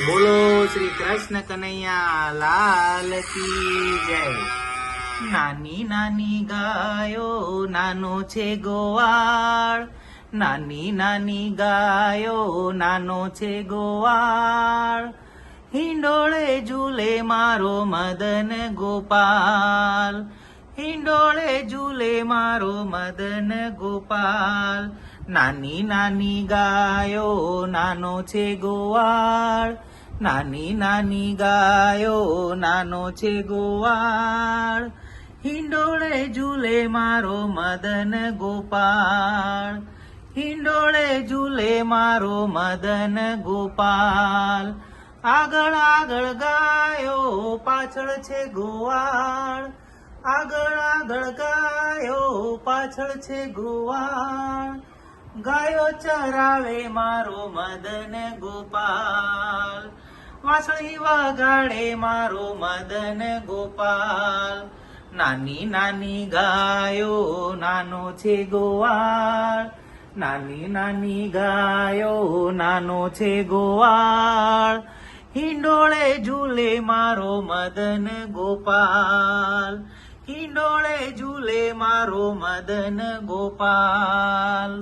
બોલો શ્રી કૃષ્ણ કનૈયા લાલ કી જય। નાની નાની ગાયો નાનો છે ગોવાળ, નાની નાની ગાયો નાનો છે ગોવાળ, હિંડોળે ઝૂલે મારો મદન ગોપાલ, હિંડોળે ઝૂલે મારો મદન ગોપાલ। નાની નાની ગાયો નાનો છે ગોવાળ, નાની નાની ગાયો નાનો છે ગોવાળ, હિંડોળે ઝૂલે મારો મદન ગોપાલ, હિંડોળે ઝૂલે મારો મદન ગોપાલ। આગળ આગળ ગાયો પાછળ છે ગોવાળ, આગળ આગળ ગાયો પાછળ છે ગોવાળ, ગાયો ચરાવે મારો મદન ગોપાલ, વાંસળી વગાડે મારો મદન ગોપાલ। નાની નાની ગાયો નાનો છે ગોવાળ, નાની નાની ગાયો નાનો છે ગોવાળ, હિંડોળે ઝૂલે મારો મદન ગોપાલ, હિંડોળે ઝૂલે મારો મદન ગોપાલ।